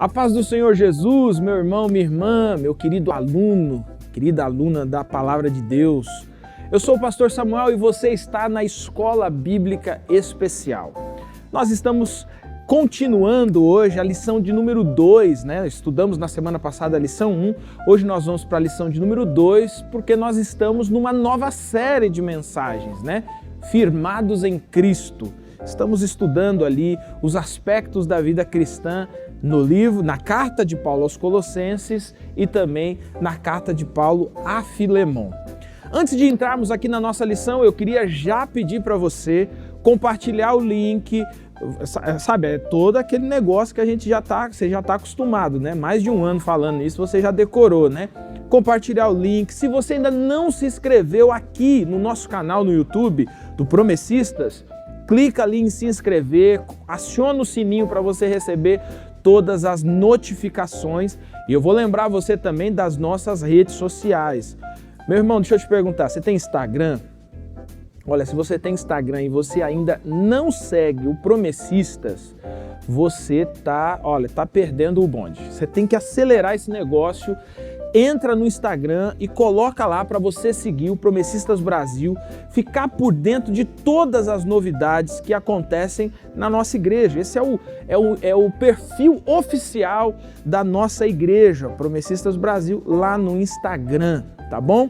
A paz do Senhor Jesus, meu irmão, minha irmã, meu querido aluno, querida aluna da Palavra de Deus. Eu sou o pastor Samuel e você está na Escola Bíblica Especial. Nós estamos continuando hoje a lição de número 2, né? Estudamos na semana passada a lição 1, hoje nós vamos para a lição de número 2, porque nós estamos numa nova série de mensagens, né? Firmados em Cristo. Estamos estudando ali os aspectos da vida cristã no livro, na carta de Paulo aos Colossenses e também na carta de Paulo a Filemon. Antes de entrarmos aqui na nossa lição, eu queria já pedir para você compartilhar o link, sabe, é todo aquele negócio que você já está acostumado, né? Mais de um ano falando isso, você já decorou, né? Compartilhar o link. Se você ainda não se inscreveu aqui no nosso canal no YouTube do Promessistas, clica ali em se inscrever, aciona o sininho para você receber todas as notificações. E eu vou lembrar você também das nossas redes sociais. Meu irmão, deixa eu te perguntar, você tem Instagram? Olha, se você tem Instagram e você ainda não segue o Promessistas, você tá perdendo o bonde. Você tem que acelerar esse negócio. Entra no Instagram e coloca lá para você seguir o Promessistas Brasil, ficar por dentro de todas as novidades que acontecem na nossa igreja. Esse é o perfil oficial da nossa igreja, Promessistas Brasil, lá no Instagram, tá bom?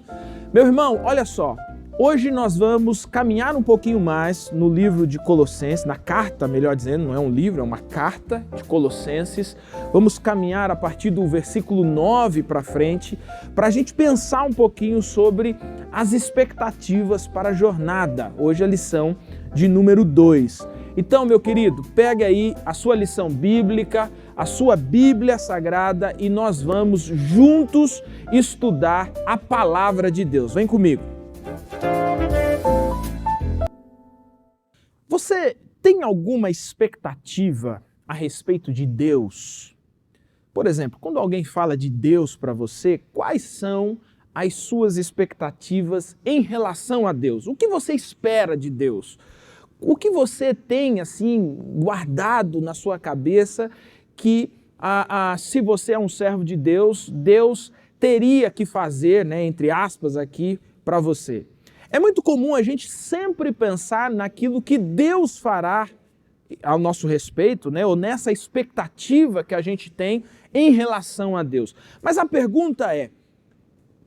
Meu irmão, olha só. Hoje nós vamos caminhar um pouquinho mais no livro de Colossenses, na carta, melhor dizendo, não é um livro, é uma carta de Colossenses. Vamos caminhar a partir do versículo 9 para frente, para a gente pensar um pouquinho sobre as expectativas para a jornada. Hoje é a lição de número 2. Então, meu querido, pega aí a sua lição bíblica, a sua Bíblia Sagrada e nós vamos juntos estudar a Palavra de Deus. Vem comigo. Você tem alguma expectativa a respeito de Deus? Por exemplo, quando alguém fala de Deus para você, quais são as suas expectativas em relação a Deus? O que você espera de Deus? O que você tem assim guardado na sua cabeça que se você é um servo de Deus, Deus teria que fazer, né, entre aspas aqui, para você? É muito comum a gente sempre pensar naquilo que Deus fará ao nosso respeito, né? Ou nessa expectativa que a gente tem em relação a Deus. Mas a pergunta é,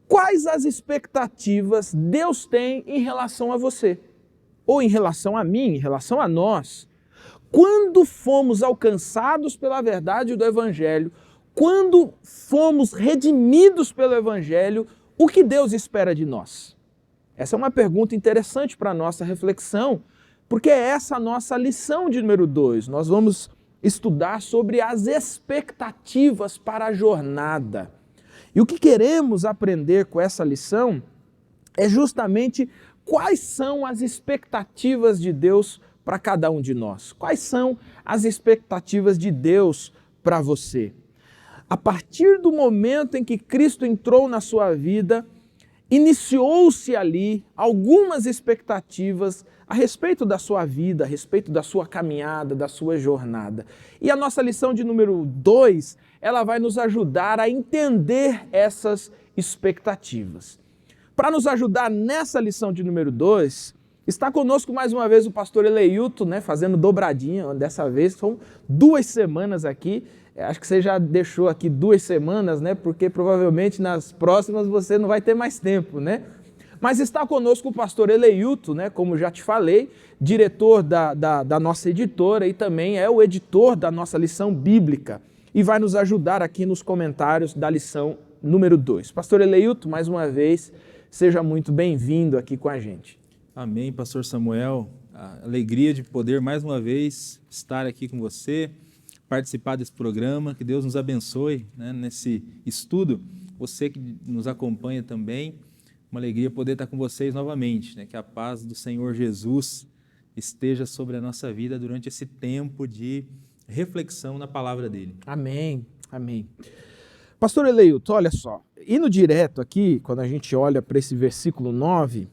quais as expectativas Deus tem em relação a você? Ou em relação a mim, em relação a nós? Quando fomos alcançados pela verdade do Evangelho, quando fomos redimidos pelo Evangelho, o que Deus espera de nós? Essa é uma pergunta interessante para a nossa reflexão, porque é essa a nossa lição de número 2. Nós vamos estudar sobre as expectativas para a jornada. E o que queremos aprender com essa lição é justamente quais são as expectativas de Deus para cada um de nós. Quais são as expectativas de Deus para você? A partir do momento em que Cristo entrou na sua vida, iniciou-se ali algumas expectativas a respeito da sua vida, a respeito da sua caminhada, da sua jornada. E a nossa lição de número 2, ela vai nos ajudar a entender essas expectativas. Para nos ajudar nessa lição de número 2, está conosco mais uma vez o pastor Eleilton, né, fazendo dobradinha, dessa vez são 2 semanas aqui. Acho que você já deixou aqui 2 semanas, né? Porque provavelmente nas próximas você não vai ter mais tempo, né? Mas está conosco o pastor Eleilton, né? Como já te falei, diretor da nossa editora e também é o editor da nossa lição bíblica e vai nos ajudar aqui nos comentários da lição número 2. Pastor Eleilton, mais uma vez, seja muito bem-vindo aqui com a gente. Amém, pastor Samuel. A alegria de poder mais uma vez estar aqui com você, participar desse programa, que Deus nos abençoe, né, nesse estudo. Você que nos acompanha também, uma alegria poder estar com vocês novamente, né, que a paz do Senhor Jesus esteja sobre a nossa vida durante esse tempo de reflexão na palavra dele. Amém, amém. Pastor Eleilton, olha só, indo direto aqui, quando a gente olha para esse versículo 9,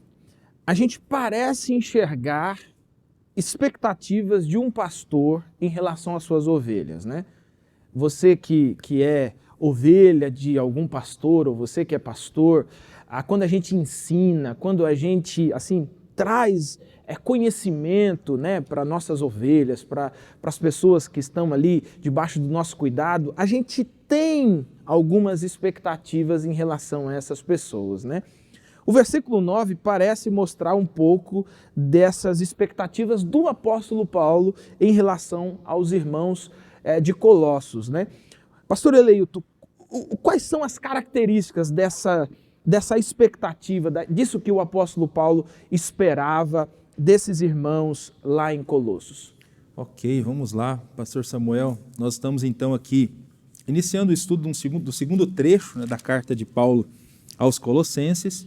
a gente parece enxergar expectativas de um pastor em relação às suas ovelhas, né? você que é ovelha de algum pastor, ou você que é pastor, quando a gente ensina, quando a gente assim traz conhecimento, né, para nossas ovelhas, para as pessoas que estão ali debaixo do nosso cuidado, a gente tem algumas expectativas em relação a essas pessoas, né? O versículo 9 parece mostrar um pouco dessas expectativas do apóstolo Paulo em relação aos irmãos de Colossos, né? Pastor Eleilton, quais são as características dessa expectativa, disso que o apóstolo Paulo esperava desses irmãos lá em Colossos? Ok, vamos lá, pastor Samuel. Nós estamos então aqui iniciando o estudo do segundo trecho, né, da carta de Paulo aos Colossenses,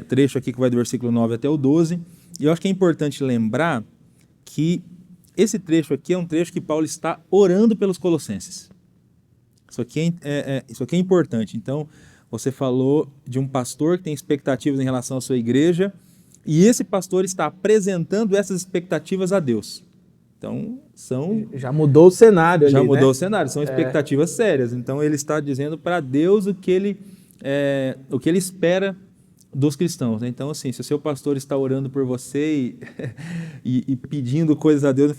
trecho aqui que vai do versículo 9 até o 12. E eu acho que é importante lembrar que esse trecho aqui é um trecho que Paulo está orando pelos colossenses. Isso aqui é importante. Então, você falou de um pastor que tem expectativas em relação à sua igreja, e esse pastor está apresentando essas expectativas a Deus. Então, já mudou o cenário ali, já mudou né? o cenário, são expectativas sérias. Então, ele está dizendo para Deus o que ele espera dos cristãos. Então, assim, se o seu pastor está orando por você e pedindo coisas a Deus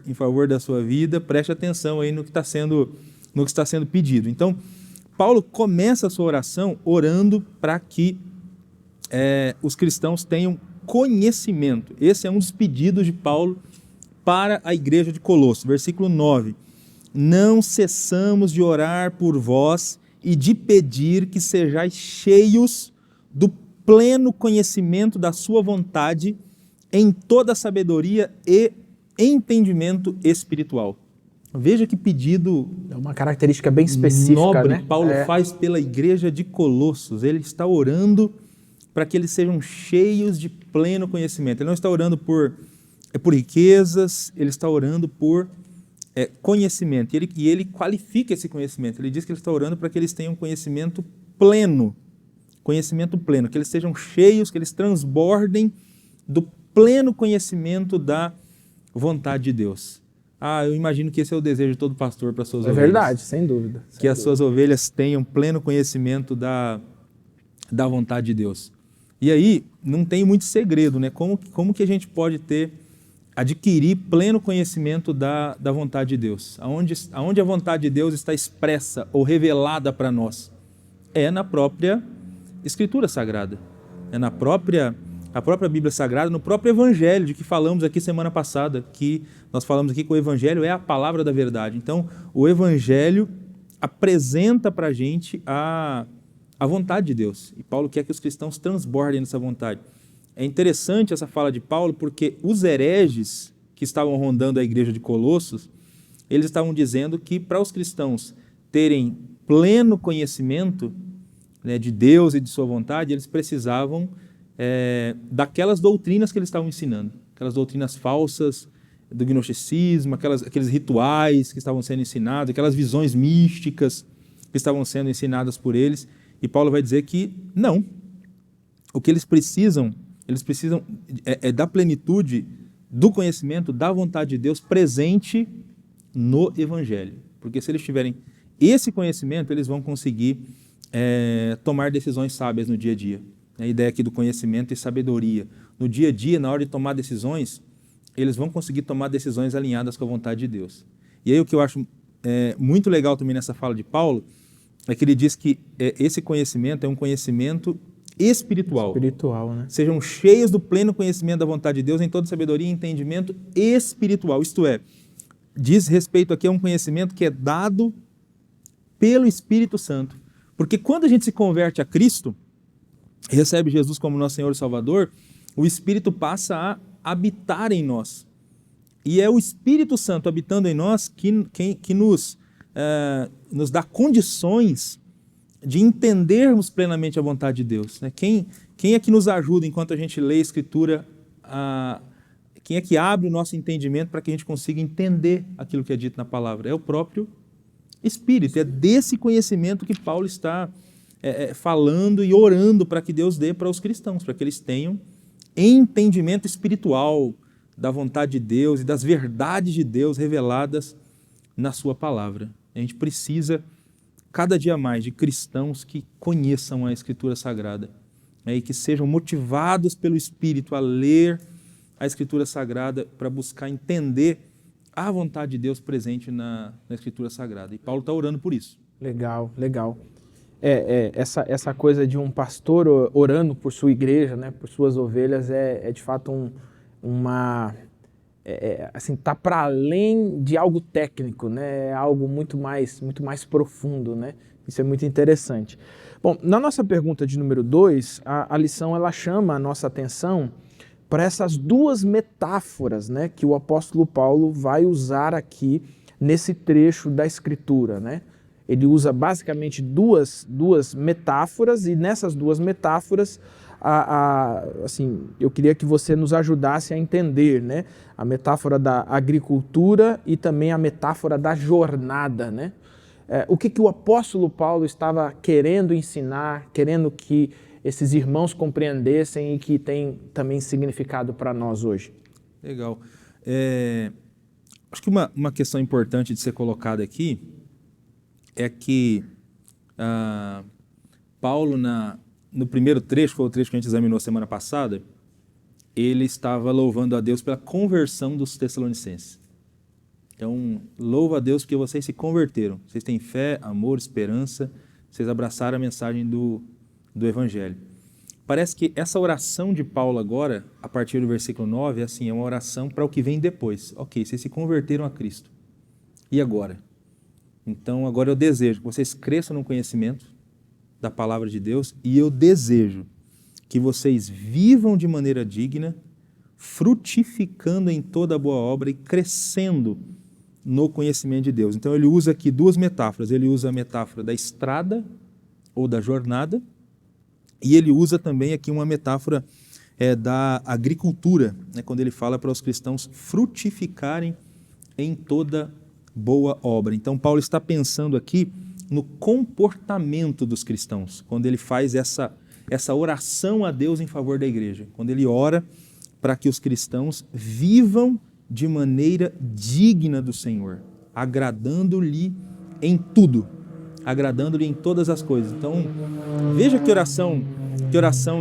em favor da sua vida, preste atenção aí no que está sendo pedido. Então, Paulo começa a sua oração orando para que os cristãos tenham conhecimento. Esse é um dos pedidos de Paulo para a igreja de Colossos. Versículo 9. Não cessamos de orar por vós e de pedir que sejais cheios do pleno conhecimento da sua vontade em toda sabedoria e entendimento espiritual. Veja que pedido é uma característica bem específica, nobre, né? Paulo faz pela igreja de Colossos. Ele está orando para que eles sejam cheios de pleno conhecimento. Ele não está orando por riquezas, ele está orando por conhecimento. E ele qualifica esse conhecimento. Ele diz que ele está orando para que eles tenham conhecimento pleno, que eles sejam cheios, que eles transbordem do pleno conhecimento da vontade de Deus. Eu imagino que esse é o desejo de todo pastor para suas ovelhas. É verdade, sem dúvida. Que as suas ovelhas tenham pleno conhecimento da vontade de Deus. E aí, não tem muito segredo, né? Como que a gente pode adquirir pleno conhecimento da vontade de Deus? Aonde a vontade de Deus está expressa ou revelada para nós? É na própria Escritura Sagrada. É a própria Bíblia Sagrada, no próprio Evangelho, de que falamos aqui semana passada, que nós falamos aqui que o Evangelho é a palavra da verdade. Então, o Evangelho apresenta para a gente a vontade de Deus. E Paulo quer que os cristãos transbordem nessa vontade. É interessante essa fala de Paulo, porque os hereges que estavam rondando a igreja de Colossos, eles estavam dizendo que para os cristãos terem pleno conhecimento, né, de Deus e de sua vontade, eles precisavam daquelas doutrinas que eles estavam ensinando, aquelas doutrinas falsas do gnosticismo, aqueles rituais que estavam sendo ensinados, aquelas visões místicas que estavam sendo ensinadas por eles. E Paulo vai dizer que não. O que eles precisam da plenitude do conhecimento da vontade de Deus presente no Evangelho. Porque se eles tiverem esse conhecimento, eles vão conseguir tomar decisões sábias no dia a dia. A ideia aqui do conhecimento e sabedoria. No dia a dia, na hora de tomar decisões, eles vão conseguir tomar decisões alinhadas com a vontade de Deus. E aí o que eu acho muito legal também nessa fala de Paulo é que ele diz que esse conhecimento é um conhecimento espiritual. Espiritual, né? Sejam cheios do pleno conhecimento da vontade de Deus em toda sabedoria e entendimento espiritual. Isto é, diz respeito aqui a um conhecimento que é dado pelo Espírito Santo. Porque quando a gente se converte a Cristo, recebe Jesus como nosso Senhor e Salvador, o Espírito passa a habitar em nós. E é o Espírito Santo habitando em nós que nos dá condições de entendermos plenamente a vontade de Deus. Né? Quem é que nos ajuda enquanto a gente lê a Escritura? Quem é que abre o nosso entendimento para que a gente consiga entender aquilo que é dito na palavra? É o próprio Espírito. É desse conhecimento que Paulo está falando e orando para que Deus dê para os cristãos, para que eles tenham entendimento espiritual da vontade de Deus e das verdades de Deus reveladas na sua palavra. A gente precisa, cada dia mais, de cristãos que conheçam a Escritura Sagrada, né, e que sejam motivados pelo Espírito a ler a Escritura Sagrada para buscar entender a vontade de Deus presente na Escritura Sagrada. E Paulo está orando por isso. Legal, legal. Essa coisa de um pastor orando por sua igreja, né, por suas ovelhas, é de fato assim, tá para além de algo técnico, né? É algo muito mais profundo, né? Isso é muito interessante. Bom, na nossa pergunta de número 2, a lição ela chama a nossa atenção para essas duas metáforas, né, que o apóstolo Paulo vai usar aqui nesse trecho da Escritura, né? Ele usa basicamente duas metáforas, e nessas duas metáforas, assim, eu queria que você nos ajudasse a entender, né, a metáfora da agricultura e também a metáfora da jornada, né? O que o apóstolo Paulo estava querendo ensinar, querendo que esses irmãos compreendessem e que tem também significado para nós hoje. Legal. Acho que uma questão importante de ser colocada aqui é que Paulo, no primeiro trecho, que foi o trecho que a gente examinou semana passada, ele estava louvando a Deus pela conversão dos Tessalonicenses. Então, louva a Deus porque vocês se converteram. Vocês têm fé, amor, esperança, vocês abraçaram a mensagem do Evangelho. Parece que essa oração de Paulo agora, a partir do versículo 9, é uma oração para o que vem depois. Ok, vocês se converteram a Cristo. E agora? Então, agora eu desejo que vocês cresçam no conhecimento da palavra de Deus, e eu desejo que vocês vivam de maneira digna, frutificando em toda boa obra e crescendo no conhecimento de Deus. Então, ele usa aqui duas metáforas. Ele usa a metáfora da estrada ou da jornada, e ele usa também aqui uma metáfora da agricultura, né, quando ele fala para os cristãos frutificarem em toda boa obra. Então, Paulo está pensando aqui no comportamento dos cristãos, quando ele faz essa oração a Deus em favor da igreja, quando ele ora para que os cristãos vivam de maneira digna do Senhor, agradando-lhe em tudo, agradando-lhe em todas as coisas. Então, veja que oração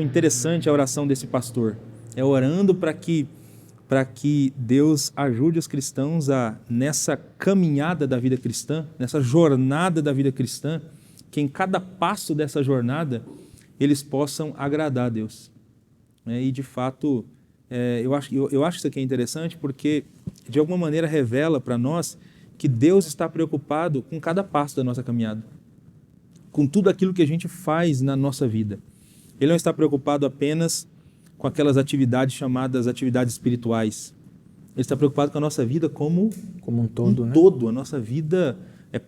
interessante a oração desse pastor. É orando para que Deus ajude os cristãos nessa caminhada da vida cristã, nessa jornada da vida cristã, que em cada passo dessa jornada eles possam agradar a Deus. E, de fato, eu acho isso aqui interessante porque, de alguma maneira, revela para nós que Deus está preocupado com cada passo da nossa caminhada, com tudo aquilo que a gente faz na nossa vida. Ele não está preocupado apenas com aquelas atividades chamadas atividades espirituais. Ele está preocupado com a nossa vida como um todo, né? A nossa vida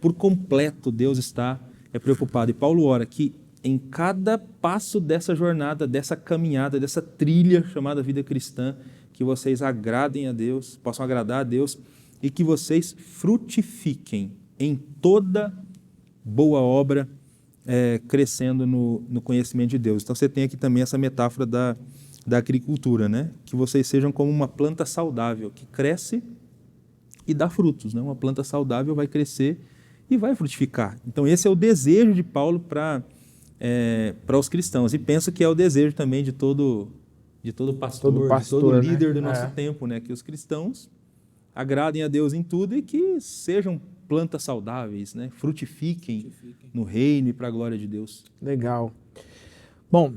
por completo. Deus está preocupado. E Paulo ora que em cada passo dessa jornada, dessa caminhada, dessa trilha chamada vida cristã, que vocês agradem a Deus, possam agradar a Deus, e que vocês frutifiquem em toda boa obra, crescendo no conhecimento de Deus. Então você tem aqui também essa metáfora da agricultura, né? Que vocês sejam como uma planta saudável, que cresce e dá frutos, né? Uma planta saudável vai crescer e vai frutificar. Então esse é o desejo de Paulo para os cristãos, e penso que é o desejo também de todo pastor, de todo líder, né, do nosso tempo, né? Que os cristãos agradem a Deus em tudo e que sejam plantas saudáveis, né? Frutifiquem no reino e para a glória de Deus. Legal. Bom,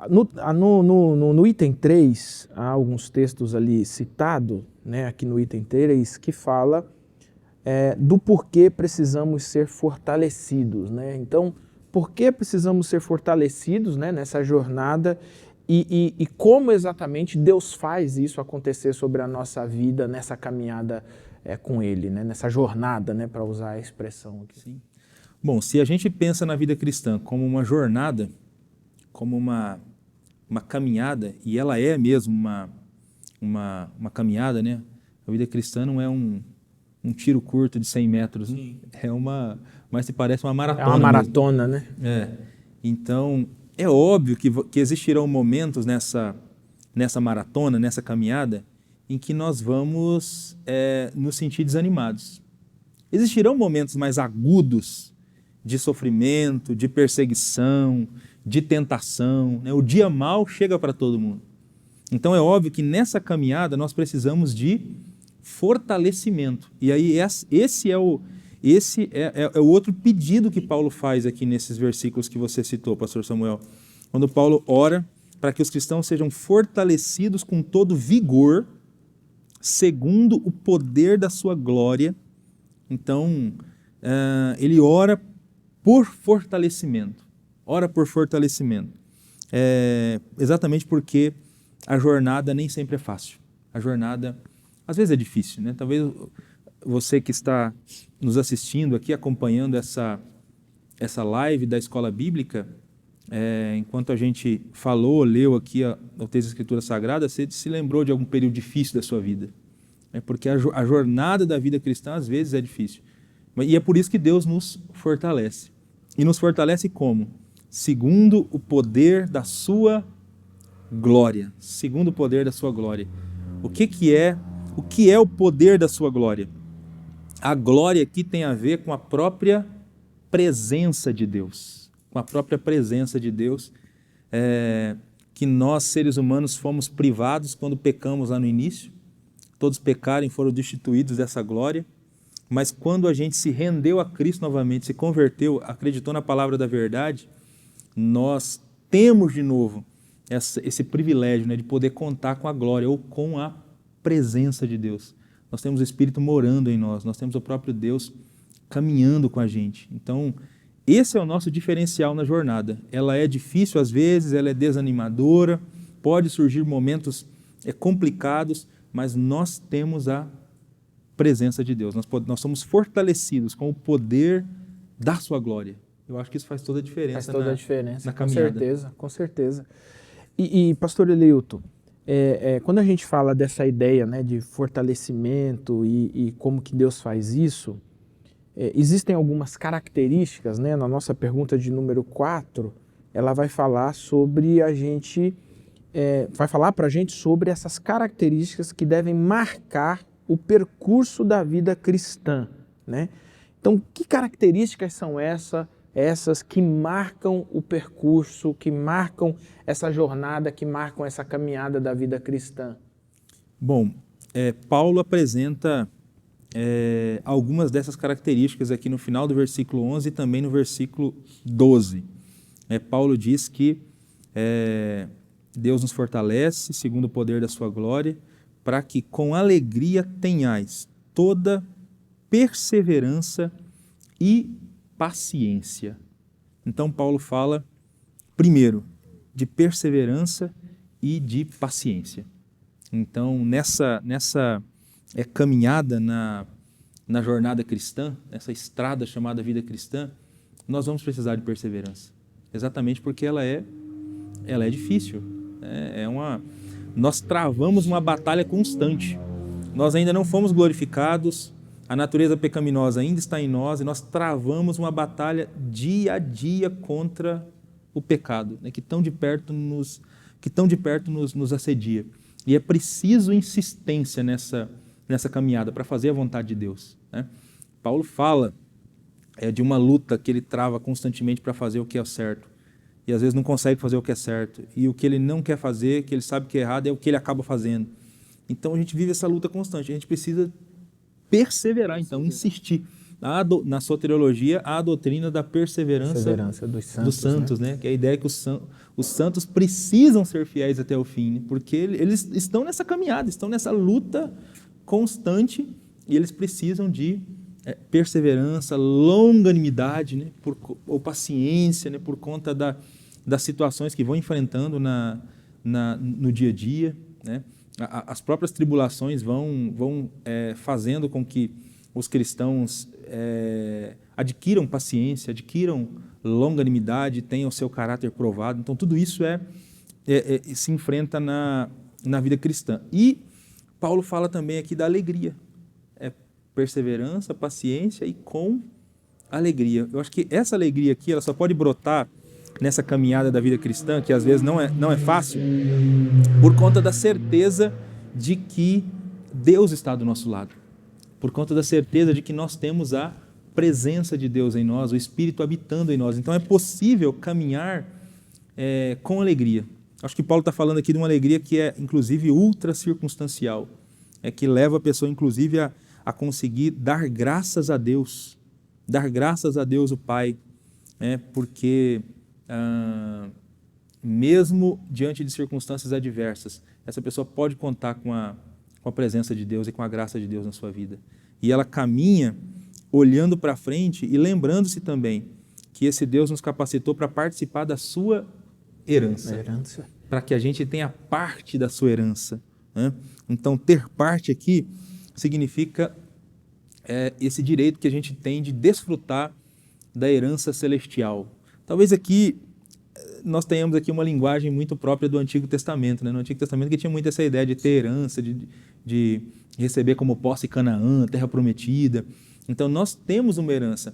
no item 3, há alguns textos ali citados, né, aqui no item 3, que fala do porquê precisamos ser fortalecidos, né? Então, por que precisamos ser fortalecidos, né, nessa jornada e como exatamente Deus faz isso acontecer sobre a nossa vida nessa caminhada com Ele, né, nessa jornada, né, para usar a expressão aqui. Sim. Bom, se a gente pensa na vida cristã como uma jornada, como uma caminhada, e ela é mesmo uma caminhada, né? A vida cristã não é um tiro curto de 100 metros, né? Mas se parece uma maratona. É uma maratona, mesmo, né? Então, é óbvio que existirão momentos nessa maratona, nessa caminhada, em que nós vamos nos sentir desanimados. Existirão momentos mais agudos de sofrimento, de perseguição, de tentação, né? O dia mau chega para todo mundo. Então é óbvio que nessa caminhada nós precisamos de fortalecimento. E aí esse é o outro pedido que Paulo faz aqui nesses versículos que você citou, pastor Samuel. Quando Paulo ora para que os cristãos sejam fortalecidos com todo vigor, segundo o poder da sua glória. Então, ele ora por fortalecimento. Ora por fortalecimento. Exatamente porque a jornada nem sempre é fácil. A jornada, às vezes, é difícil, né? Talvez você que está nos assistindo aqui, acompanhando essa live da Escola Bíblica, enquanto a gente leu aqui o texto da Escritura Sagrada, você se lembrou de algum período difícil da sua vida. Porque a jornada da vida cristã, às vezes, é difícil. E é por isso que Deus nos fortalece. E nos fortalece como? Segundo o poder da sua glória. Segundo o poder da sua glória. O que é o poder da sua glória? A glória aqui tem a ver com a própria presença de Deus. Com a própria presença de Deus, que nós, seres humanos, fomos privados quando pecamos lá no início. Todos pecaram e foram destituídos dessa glória. Mas quando a gente se rendeu a Cristo novamente, se converteu, acreditou na palavra da verdade, nós temos de novo esse privilégio, né, de poder contar com a glória ou com a presença de Deus. Nós temos o Espírito morando em nós, nós temos o próprio Deus caminhando com a gente. Então, esse é o nosso diferencial na jornada. Ela é difícil às vezes, ela é desanimadora, pode surgir momentos complicados, mas nós temos a presença de Deus. Nós somos fortalecidos com o poder da sua glória. Eu acho que isso faz toda a diferença. Faz toda a diferença, na caminhada. Com certeza. E pastor Eleilton, quando a gente fala dessa ideia, né, de fortalecimento e como que Deus faz isso, existem algumas características, né? Na nossa pergunta de número 4, ela vai falar sobre vai falar para a gente sobre essas características que devem marcar o percurso da vida cristã, né? Então, que características são essas que marcam o percurso, que marcam essa jornada, que marcam essa caminhada da vida cristã? Bom, Paulo apresenta algumas dessas características aqui no final do versículo 11 e também no versículo 12. Paulo diz que Deus nos fortalece segundo o poder da sua glória, para que com alegria tenhais toda perseverança e paciência. Então Paulo fala, primeiro, de perseverança e de paciência. Então, nessa caminhada na jornada cristã, nessa estrada chamada vida cristã, nós vamos precisar de perseverança. Exatamente porque ela é difícil. Nós travamos uma batalha constante. Nós ainda não fomos glorificados, a natureza pecaminosa ainda está em nós e nós travamos uma batalha dia a dia contra o pecado, né, que tão de perto nos assedia. E é preciso insistência nessa caminhada para fazer a vontade de Deus, né? Paulo fala de uma luta que ele trava constantemente para fazer o que é certo. E às vezes não consegue fazer o que é certo. E o que ele não quer fazer, que ele sabe que é errado, é o que ele acaba fazendo. Então a gente vive essa luta constante. A gente precisa perseverar, então, insistir. Na soteriologia, há a doutrina da perseverança dos santos, né? Que é a ideia que os santos precisam ser fiéis até o fim, né? Porque eles estão nessa caminhada, estão nessa luta constante e eles precisam de perseverança, longanimidade, né? Ou paciência, né? Por conta das situações que vão enfrentando no dia a dia, né? As próprias tribulações vão fazendo com que os cristãos adquiram paciência, adquiram longanimidade, tenham o seu caráter provado. Então, tudo isso se enfrenta na vida cristã. E Paulo fala também aqui da alegria. Perseverança, paciência e com alegria. Eu acho que essa alegria aqui ela só pode brotar nessa caminhada da vida cristã, que às vezes não é fácil, por conta da certeza de que Deus está do nosso lado. por conta da certeza de que nós temos a presença de Deus em nós, o Espírito habitando em nós. Então é possível caminhar com alegria. Acho que Paulo está falando aqui de uma alegria que é, inclusive, ultra circunstancial, que leva a pessoa, inclusive, a conseguir dar graças a Deus o Pai, porque mesmo diante de circunstâncias adversas, essa pessoa pode contar com a presença de Deus e com a graça de Deus na sua vida. E ela caminha olhando para frente e lembrando-se também que esse Deus nos capacitou para participar da sua herança. Para que a gente tenha parte da sua herança. Então, ter parte aqui significa esse direito que a gente tem de desfrutar da herança celestial. Talvez aqui nós tenhamos aqui uma linguagem muito própria do Antigo Testamento, né? No Antigo Testamento que tinha muito essa ideia de ter herança, de receber como posse Canaã, terra prometida. Então nós temos uma herança.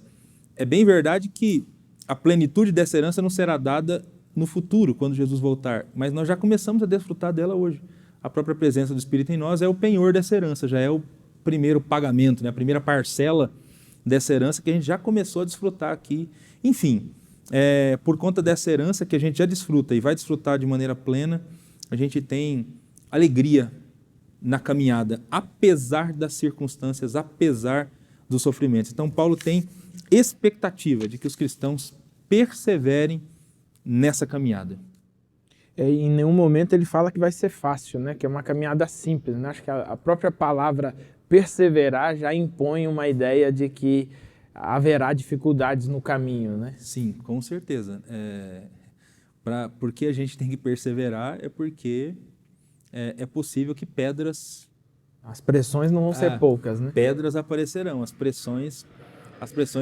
É bem verdade que a plenitude dessa herança não será dada no futuro, quando Jesus voltar, mas nós já começamos a desfrutar dela hoje. A própria presença do Espírito em nós é o penhor dessa herança, já é o primeiro pagamento, né? A primeira parcela dessa herança que a gente já começou a desfrutar aqui. Enfim, por conta dessa herança que a gente já desfruta e vai desfrutar de maneira plena, a gente tem alegria na caminhada, apesar das circunstâncias, apesar dos sofrimentos. Então, Paulo tem expectativa de que os cristãos perseverem nessa caminhada. Em nenhum momento ele fala que vai ser fácil, né? Que é uma caminhada simples, né? Acho que a própria palavra perseverar já impõe uma ideia de que haverá dificuldades no caminho, né? Sim, com certeza. Porque a gente tem que perseverar é porque é possível que pedras... As pressões não vão ser poucas, né? Pedras aparecerão, as pressões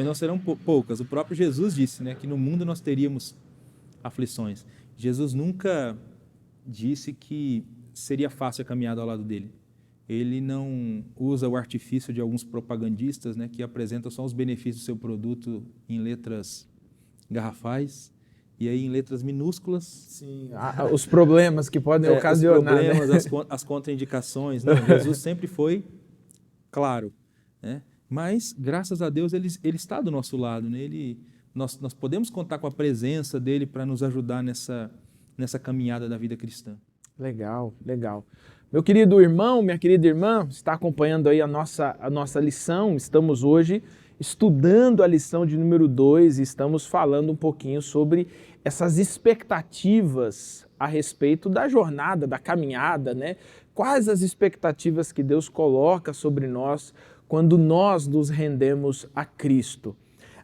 não serão poucas. O próprio Jesus disse, né, que no mundo nós teríamos aflições. Jesus nunca disse que seria fácil a caminhada ao lado dele. Ele não usa o artifício de alguns propagandistas, né, que apresentam só os benefícios do seu produto em letras garrafais e aí em letras minúsculas. Sim, os problemas que podem ocasionar. Os problemas, né? as contraindicações. Não, Jesus sempre foi claro, né? Mas, graças a Deus, ele está do nosso lado, né? Nós podemos contar com a presença dele para nos ajudar nessa caminhada da vida cristã. Legal, legal. Meu querido irmão, minha querida irmã, está acompanhando aí a nossa lição. Estamos hoje estudando a lição de número 2 e estamos falando um pouquinho sobre essas expectativas a respeito da jornada, da caminhada, né? Quais as expectativas que Deus coloca sobre nós quando nós nos rendemos a Cristo?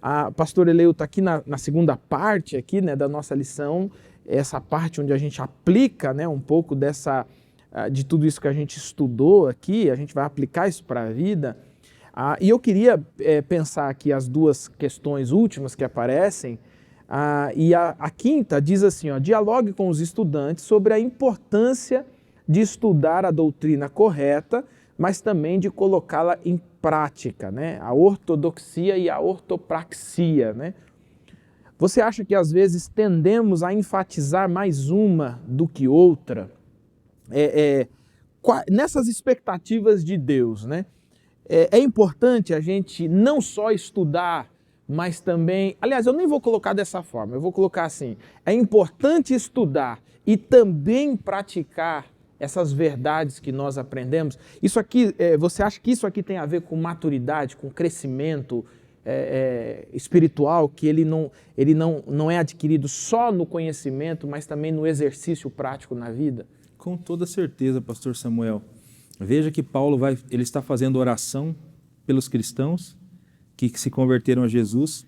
A pastor Eleu está aqui na segunda parte aqui, né, da nossa lição, essa parte onde a gente aplica, né, um pouco de tudo isso que a gente estudou aqui, a gente vai aplicar isso para a vida. E eu queria pensar aqui as duas questões últimas que aparecem, e a quinta diz assim, dialogue com os estudantes sobre a importância de estudar a doutrina correta, mas também de colocá-la em prática, né? A ortodoxia e a ortopraxia, né? Você acha que às vezes tendemos a enfatizar mais uma do que outra? Nessas expectativas de Deus, né? É importante a gente não só estudar, mas também... Aliás, eu nem vou colocar dessa forma, eu vou colocar assim, é importante estudar e também praticar essas verdades que nós aprendemos. Isso aqui, você acha que isso aqui tem a ver com maturidade, com crescimento espiritual, que ele não é adquirido só no conhecimento, mas também no exercício prático na vida? Com toda certeza, pastor Samuel. Veja que Paulo ele está fazendo oração pelos cristãos que se converteram a Jesus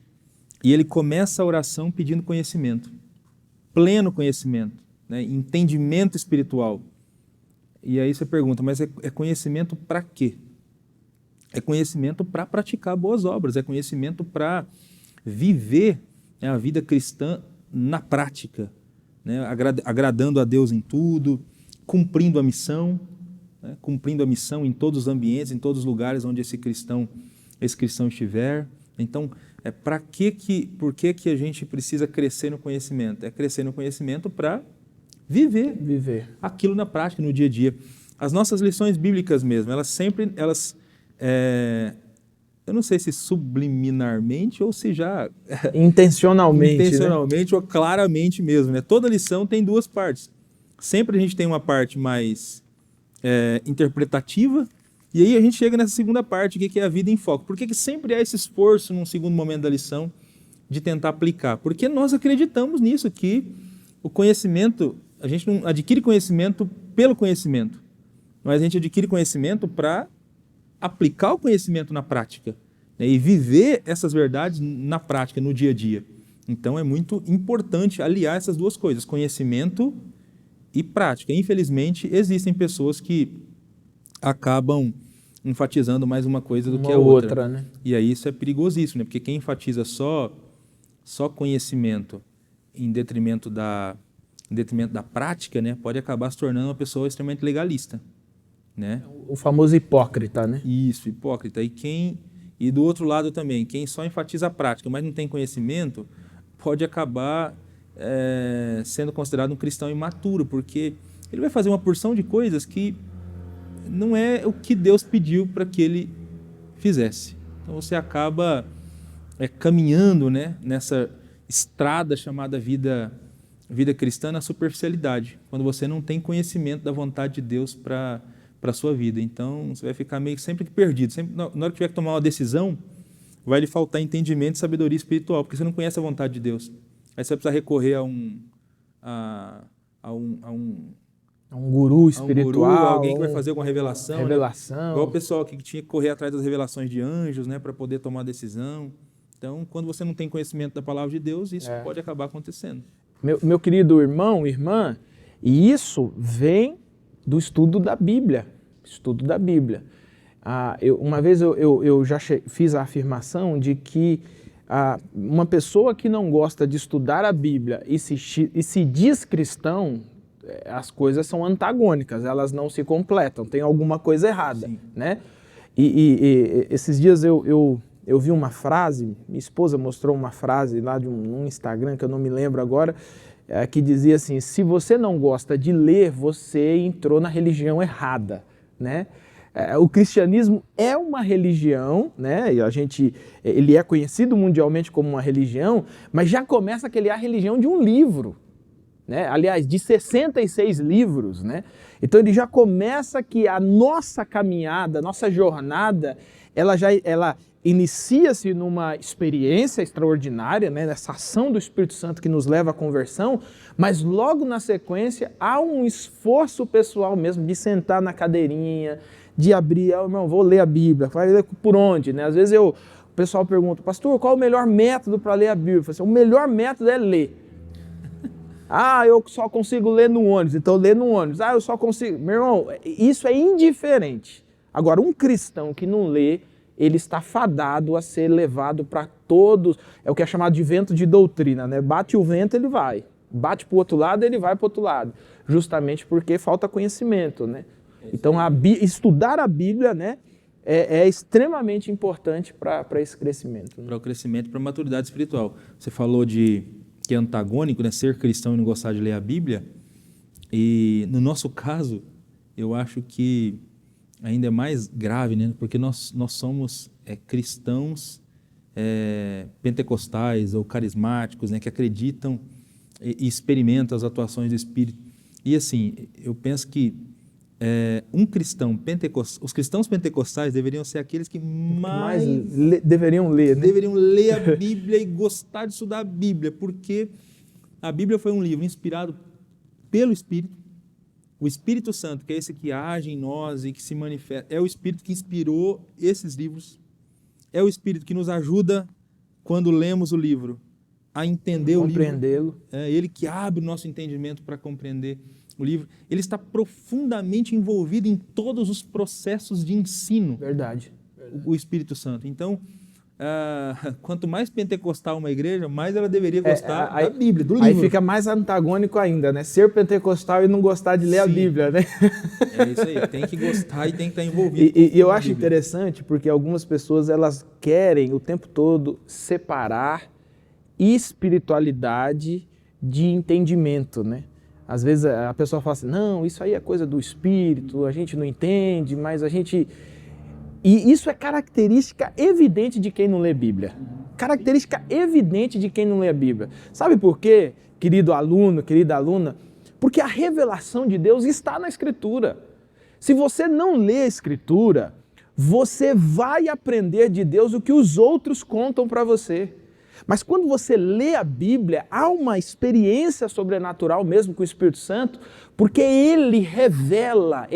e ele começa a oração pedindo conhecimento, pleno conhecimento, né? Entendimento espiritual. E aí você pergunta, mas é conhecimento para quê? É conhecimento para praticar boas obras, é conhecimento para viver, né, a vida cristã na prática, né, agradando a Deus em tudo, cumprindo a missão, né, cumprindo a missão em todos os ambientes, em todos os lugares onde esse cristão estiver. Então, por que a gente precisa crescer no conhecimento? É crescer no conhecimento para viver aquilo na prática, no dia a dia. As nossas lições bíblicas mesmo, elas eu não sei se subliminarmente ou se já intencionalmente, ou claramente mesmo, né? Toda lição tem duas partes. Sempre a gente tem uma parte mais interpretativa, e aí a gente chega nessa segunda parte, que é a vida em foco. Por que sempre há esse esforço num segundo momento da lição de tentar aplicar? Porque nós acreditamos nisso, que o conhecimento, a gente não adquire conhecimento pelo conhecimento, mas a gente adquire conhecimento para aplicar o conhecimento na prática, né, e viver essas verdades na prática, no dia a dia. Então é muito importante aliar essas duas coisas, conhecimento e prática. Infelizmente, existem pessoas que acabam enfatizando mais uma coisa do que a outra. Né? E aí isso é perigosíssimo, né? Porque quem enfatiza só conhecimento em detrimento da prática, né, pode acabar se tornando uma pessoa extremamente legalista, né? O famoso hipócrita, né? Isso, hipócrita. E do outro lado também, quem só enfatiza a prática, mas não tem conhecimento, pode acabar sendo considerado um cristão imaturo, porque ele vai fazer uma porção de coisas que não é o que Deus pediu para que ele fizesse. Então você acaba caminhando, né, nessa estrada chamada vida cristã na superficialidade, quando você não tem conhecimento da vontade de Deus para a sua vida. Então você vai ficar meio sempre perdido. Sempre, na hora que tiver que tomar uma decisão, vai lhe faltar entendimento e sabedoria espiritual, porque você não conhece a vontade de Deus. Aí você vai precisar recorrer a um guru espiritual, alguém que vai fazer alguma revelação. Né? Igual o pessoal que tinha que correr atrás das revelações de anjos, né, para poder tomar decisão. Então, quando você não tem conhecimento da palavra de Deus, isso pode acabar acontecendo. Meu querido irmão, irmã, e isso vem do estudo da Bíblia. Estudo da Bíblia. Uma vez eu já fiz a afirmação de que uma pessoa que não gosta de estudar a Bíblia e se diz cristão, as coisas são antagônicas, elas não se completam, tem alguma coisa errada, né? E esses dias eu vi uma frase, minha esposa mostrou uma frase lá num Instagram, que eu não me lembro agora, que dizia assim: se você não gosta de ler, você entrou na religião errada, né? O cristianismo é uma religião, né? Ele é conhecido mundialmente como uma religião, mas já começa que ele é a religião de um livro, né? Aliás, de 66 livros, né? Então ele já começa que a nossa caminhada, a nossa jornada, ela inicia-se numa experiência extraordinária, né? Nessa ação do Espírito Santo que nos leva à conversão, mas logo na sequência há um esforço pessoal mesmo de sentar na cadeirinha, de abrir, irmão, vou ler a Bíblia, vai ler por onde, né? Às vezes o pessoal pergunta: pastor, qual é o melhor método para ler a Bíblia? Eu falo assim: o melhor método é ler. Eu só consigo ler no ônibus, então lê no ônibus. Eu só consigo... Meu irmão, isso é indiferente. Agora, um cristão que não lê, ele está fadado a ser levado para todos... É o que é chamado de vento de doutrina, né? Bate o vento, ele vai. Bate para o outro lado, ele vai para o outro lado. Justamente porque falta conhecimento, né? Então, estudar a Bíblia, né, é extremamente importante para esse crescimento. Né? Para o crescimento, para a maturidade espiritual. Você falou que é antagônico, né, ser cristão e não gostar de ler a Bíblia. E no nosso caso, eu acho que ainda é mais grave, né, porque nós somos cristãos pentecostais ou carismáticos, né, que acreditam e experimentam as atuações do Espírito. E assim, eu penso que os cristãos pentecostais deveriam ser aqueles que mais deveriam ler, né? Deveriam ler a Bíblia e gostar de estudar a Bíblia, porque a Bíblia foi um livro inspirado pelo Espírito. O Espírito Santo, que é esse que age em nós e que se manifesta, é o Espírito que inspirou esses livros. É o Espírito que nos ajuda, quando lemos o livro, a entender o livro. Compreendê-lo. É ele que abre o nosso entendimento para compreender o livro. Ele está profundamente envolvido em todos os processos de ensino. Verdade. O Espírito Santo. Então, quanto mais pentecostal uma igreja, mais ela deveria gostar da Bíblia, do livro. Aí fica mais antagônico ainda, né? Ser pentecostal e não gostar de ler a Bíblia, né? É isso aí, tem que gostar e tem que estar envolvido. E eu acho interessante porque algumas pessoas, elas querem o tempo todo separar espiritualidade de entendimento, né? Às vezes a pessoa fala assim: não, isso aí é coisa do Espírito, a gente não entende, mas a gente... E isso é característica evidente de quem não lê Bíblia. Característica evidente de quem não lê a Bíblia. Sabe por quê, querido aluno, querida aluna? Porque a revelação de Deus está na Escritura. Se você não lê a Escritura, você vai aprender de Deus o que os outros contam para você. Mas quando você lê a Bíblia, há uma experiência sobrenatural mesmo com o Espírito Santo, porque ele revela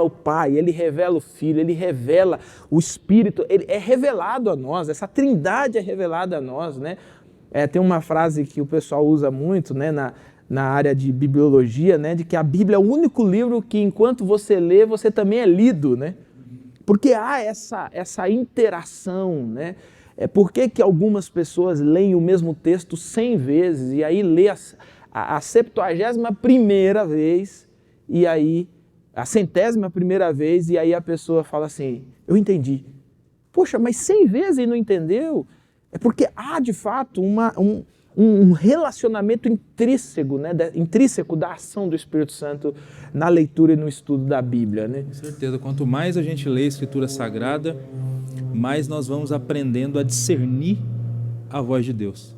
o Pai, ele revela o Filho, ele revela o Espírito, ele é revelado a nós, essa trindade é revelada a nós, né? Tem uma frase que o pessoal usa muito, né, na área de bibliologia, né, de que a Bíblia é o único livro que enquanto você lê, você também é lido, né? Porque há essa interação, né? Por que algumas pessoas leem o mesmo texto 100 vezes e aí lê a 71ª vez e aí a 100ª vez e aí a pessoa fala assim, eu entendi. Poxa, mas 100 vezes e não entendeu? É porque há de fato um relacionamento intrínseco, né, intrínseco da ação do Espírito Santo na leitura e no estudo da Bíblia, né? Com certeza, quanto mais a gente lê a Escritura Sagrada, mais nós vamos aprendendo a discernir a voz de Deus.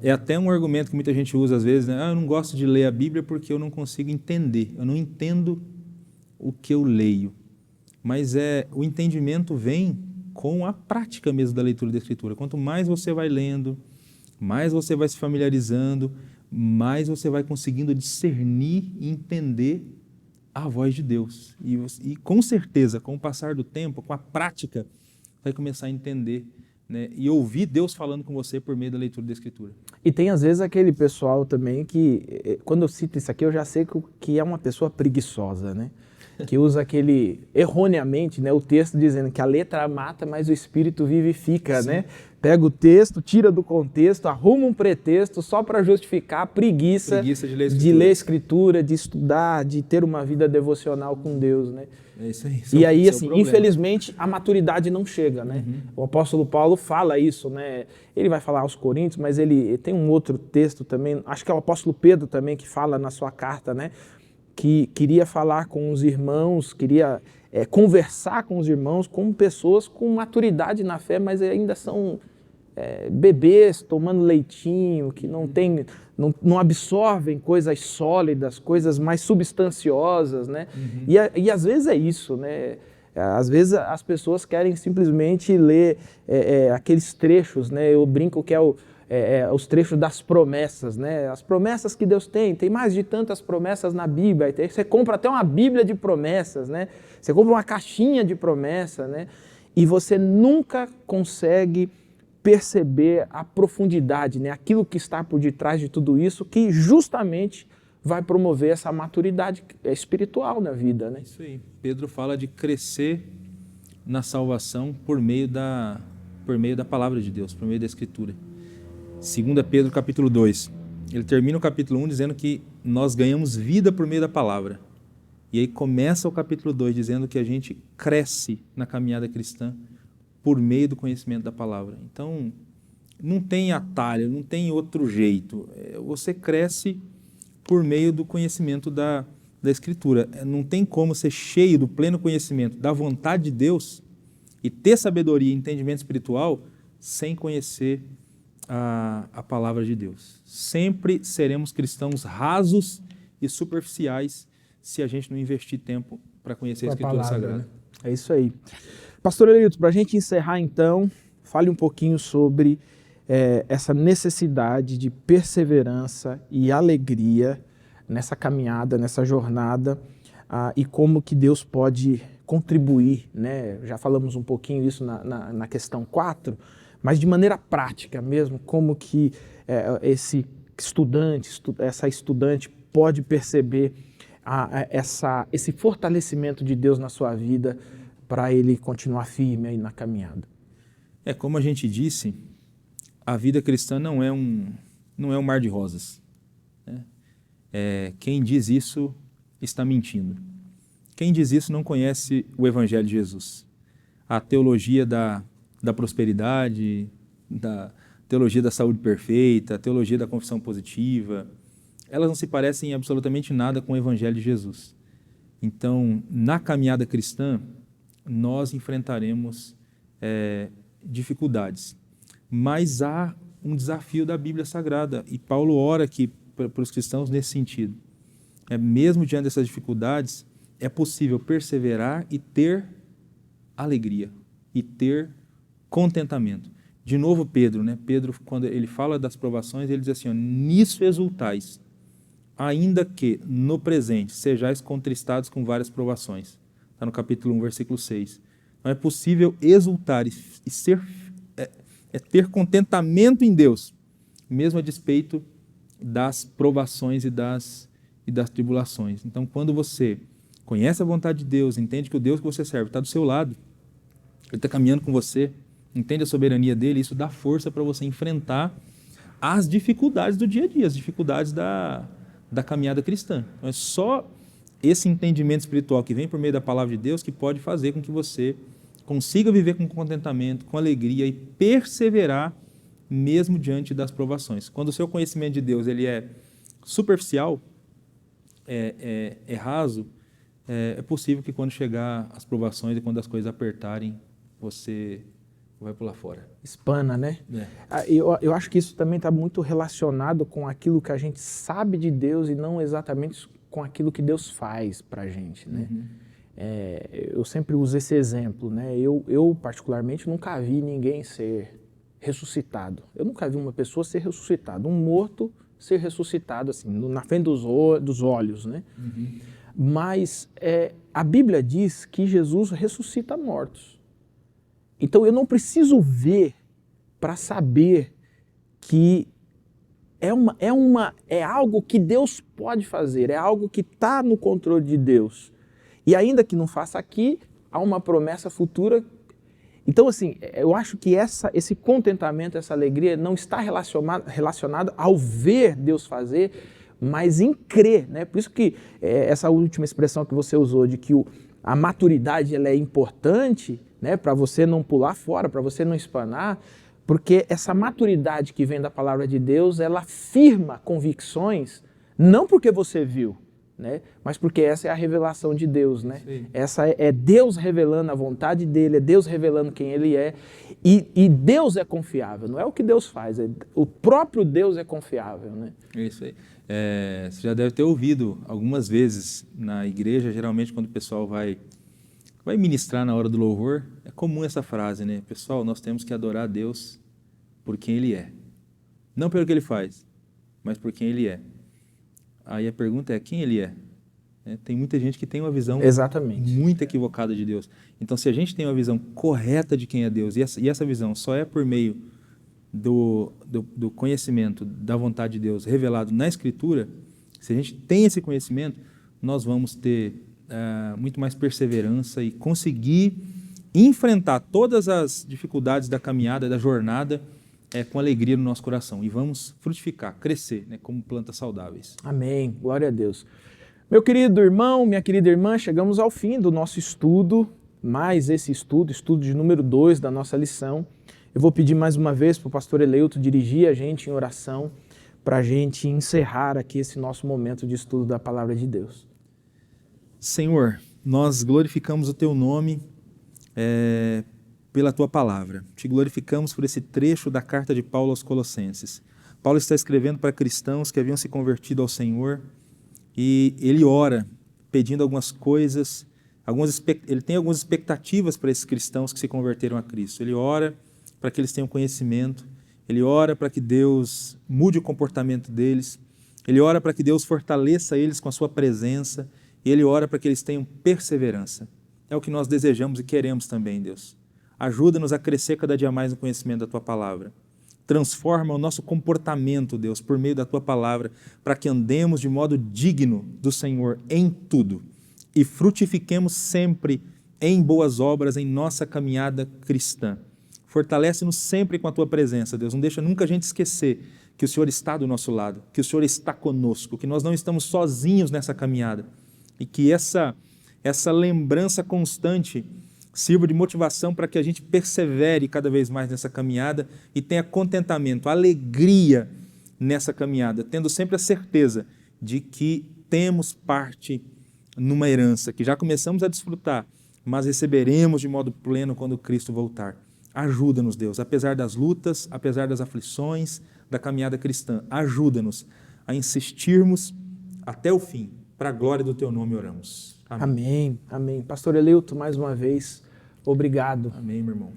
É até um argumento que muita gente usa às vezes, né? Eu não gosto de ler a Bíblia porque eu não consigo entender, eu não entendo o que eu leio. Mas o entendimento vem com a prática mesmo da leitura da Escritura. Quanto mais você vai lendo, mais você vai se familiarizando, mais você vai conseguindo discernir e entender a voz de Deus. E com certeza, com o passar do tempo, com a prática, vai começar a entender, né, e ouvir Deus falando com você por meio da leitura da Escritura. E tem às vezes aquele pessoal também que, quando eu cito isso aqui, eu já sei que é uma pessoa preguiçosa, né? Que usa erroneamente, né, o texto dizendo que a letra mata, mas o Espírito vivifica, né? Pega o texto, tira do contexto, arruma um pretexto só para justificar a preguiça de ler a Escritura, de estudar, de ter uma vida devocional com Deus, né? É isso aí. E aí, assim, infelizmente, a maturidade não chega, né? Uhum. O apóstolo Paulo fala isso, né? Ele vai falar aos Coríntios, mas ele tem um outro texto também, acho que é o apóstolo Pedro também que fala na sua carta, né? Que queria falar com os irmãos, queria conversar com os irmãos como pessoas com maturidade na fé, mas ainda são bebês tomando leitinho, que não absorvem coisas sólidas, coisas mais substanciosas, né? Uhum. E às vezes é isso, né? Às vezes as pessoas querem simplesmente ler aqueles trechos, né? Eu brinco que os trechos das promessas, né? As promessas que Deus tem mais de tantas promessas na Bíblia. Você compra até uma Bíblia de promessas, né? Você compra uma caixinha de promessa, né? E você nunca consegue perceber a profundidade, né? Aquilo que está por detrás de tudo isso, que justamente vai promover essa maturidade espiritual na vida, né? Isso aí. Pedro fala de crescer na salvação por meio da palavra de Deus, por meio da Escritura. 2 Pedro capítulo 2, ele termina o capítulo 1 dizendo que nós ganhamos vida por meio da palavra. E aí começa o capítulo 2 dizendo que a gente cresce na caminhada cristã por meio do conhecimento da palavra. Então, não tem atalho, não tem outro jeito. Você cresce por meio do conhecimento da Escritura. Não tem como ser cheio do pleno conhecimento da vontade de Deus e ter sabedoria e entendimento espiritual sem conhecer a palavra de Deus. Sempre seremos cristãos rasos e superficiais se a gente não investir tempo para conhecer a Escritura Sagrada. Né? É isso aí. Pastor Elito, para a gente encerrar então, fale um pouquinho sobre essa necessidade de perseverança e alegria nessa caminhada, nessa jornada, e como que Deus pode contribuir, né? Já falamos um pouquinho isso na questão 4, mas de maneira prática mesmo, como que esse estudante, essa estudante pode perceber esse fortalecimento de Deus na sua vida para ele continuar firme aí na caminhada. Como a gente disse, a vida cristã não é um mar de rosas. Né? Quem diz isso está mentindo. Quem diz isso não conhece o Evangelho de Jesus. A teologia da prosperidade, da teologia da saúde perfeita, a teologia da confissão positiva, elas não se parecem em absolutamente nada com o Evangelho de Jesus. Então, na caminhada cristã, nós enfrentaremos dificuldades. Mas há um desafio da Bíblia Sagrada, e Paulo ora aqui para os cristãos nesse sentido. Mesmo diante dessas dificuldades, é possível perseverar e ter alegria, e ter contentamento. De novo Pedro, Pedro, quando ele fala das provações, ele diz assim, nisso exultais, ainda que no presente sejais contristados com várias provações. Está no capítulo 1, versículo 6. Então é possível exultar e ter contentamento em Deus, mesmo a despeito das provações e das tribulações. Então, quando você conhece a vontade de Deus, entende que o Deus que você serve está do seu lado, Ele está caminhando com você, entende a soberania dele, isso dá força para você enfrentar as dificuldades do dia a dia, as dificuldades da caminhada cristã. Então, é só esse entendimento espiritual que vem por meio da palavra de Deus que pode fazer com que você consiga viver com contentamento, com alegria e perseverar mesmo diante das provações. Quando o seu conhecimento de Deus ele é superficial, é raso, é possível que quando chegar as provações e quando as coisas apertarem, você vai pular fora. Espana, né? Eu acho que isso também está muito relacionado com aquilo que a gente sabe de Deus e não exatamente com aquilo que Deus faz para a gente, né? Uhum. Eu sempre uso esse exemplo, né? Eu particularmente nunca vi ninguém ser ressuscitado. Eu nunca vi uma pessoa ser ressuscitada, um morto ser ressuscitado assim, na frente dos olhos, né? Uhum. Mas a Bíblia diz que Jesus ressuscita mortos. Então eu não preciso ver para saber que é algo que Deus pode fazer, é algo que está no controle de Deus. E ainda que não faça aqui, há uma promessa futura. Então, assim, eu acho que esse contentamento, essa alegria não está relacionada ao ver Deus fazer, mas em crer, né? Por isso que essa última expressão que você usou de que a maturidade ela é importante, né? Para você não pular fora, para você não espanar, porque essa maturidade que vem da palavra de Deus, ela firma convicções, não porque você viu, né? Mas porque essa é a revelação de Deus, né? Essa é Deus revelando a vontade dele, é Deus revelando quem ele é, e Deus é confiável, não é o que Deus faz, o próprio Deus é confiável, né? Isso aí. Você já deve ter ouvido algumas vezes na igreja, geralmente quando o pessoal vai ministrar na hora do louvor, é comum essa frase, né? Pessoal, nós temos que adorar a Deus por quem Ele é. Não pelo que Ele faz, mas por quem Ele é. Aí a pergunta é, quem Ele é? Tem muita gente que tem uma visão muito equivocada de Deus. Então, se a gente tem uma visão correta de quem é Deus, e essa visão só é por meio do conhecimento da vontade de Deus revelado na Escritura, se a gente tem esse conhecimento, nós vamos ter muito mais perseverança e conseguir enfrentar todas as dificuldades da caminhada, da jornada, com alegria no nosso coração. E vamos frutificar, crescer, né, como plantas saudáveis. Amém. Glória a Deus. Meu querido irmão, minha querida irmã, chegamos ao fim do nosso estudo, mais esse estudo de número 2 da nossa lição. Eu vou pedir mais uma vez para o pastor Eleuto dirigir a gente em oração para a gente encerrar aqui esse nosso momento de estudo da palavra de Deus. Senhor, nós glorificamos o Teu nome pela Tua palavra. Te glorificamos por esse trecho da carta de Paulo aos Colossenses. Paulo está escrevendo para cristãos que haviam se convertido ao Senhor e ele ora pedindo algumas coisas, ele tem algumas expectativas para esses cristãos que se converteram a Cristo. Ele ora para que eles tenham conhecimento, ele ora para que Deus mude o comportamento deles, ele ora para que Deus fortaleça eles com a sua presença, e ele ora para que eles tenham perseverança. É o que nós desejamos e queremos também, Deus. Ajuda-nos a crescer cada dia mais no conhecimento da Tua palavra. Transforma o nosso comportamento, Deus, por meio da Tua palavra, para que andemos de modo digno do Senhor em tudo e frutifiquemos sempre em boas obras em nossa caminhada cristã. Fortalece-nos sempre com a Tua presença, Deus. Não deixa nunca a gente esquecer que o Senhor está do nosso lado, que o Senhor está conosco, que nós não estamos sozinhos nessa caminhada e que essa lembrança constante sirva de motivação para que a gente persevere cada vez mais nessa caminhada e tenha contentamento, alegria nessa caminhada, tendo sempre a certeza de que temos parte numa herança, que já começamos a desfrutar, mas receberemos de modo pleno quando Cristo voltar. Ajuda-nos, Deus, apesar das lutas, apesar das aflições da caminhada cristã, ajuda-nos a insistirmos até o fim. Para a glória do Teu nome oramos. Amém. Amém, amém. Pastor Eleuto, mais uma vez, obrigado. Amém, meu irmão.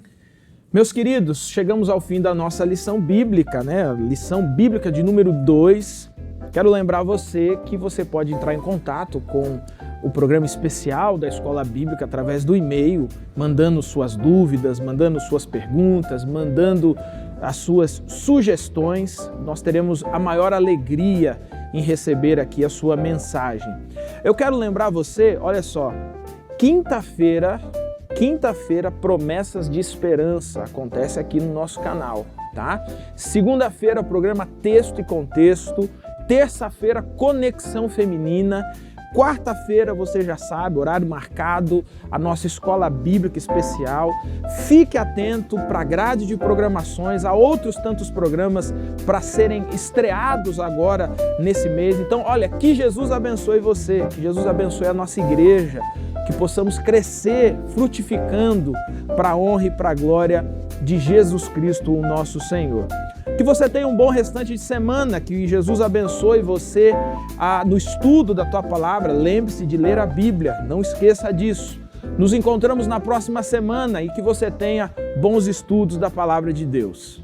Meus queridos, chegamos ao fim da nossa lição bíblica, né? Lição bíblica de número 2. Quero lembrar você que você pode entrar em contato com o programa especial da Escola Bíblica através do e-mail, mandando suas dúvidas, mandando suas perguntas, mandando as suas sugestões. Nós teremos a maior alegria em receber aqui a sua mensagem. Eu quero lembrar você, olha só, quinta-feira, Promessas de Esperança acontece aqui no nosso canal, tá? Segunda-feira, programa Texto e Contexto. Terça-feira, Conexão Feminina. Quarta-feira, você já sabe, horário marcado, a nossa Escola Bíblica Especial. Fique atento para a grade de programações, há outros tantos programas para serem estreados agora nesse mês. Então, olha, que Jesus abençoe você, que Jesus abençoe a nossa igreja, que possamos crescer frutificando para a honra e para a glória de Jesus Cristo, o nosso Senhor. Que você tenha um bom restante de semana, que Jesus abençoe você no estudo da tua palavra. Lembre-se de ler a Bíblia, não esqueça disso. Nos encontramos na próxima semana e que você tenha bons estudos da palavra de Deus.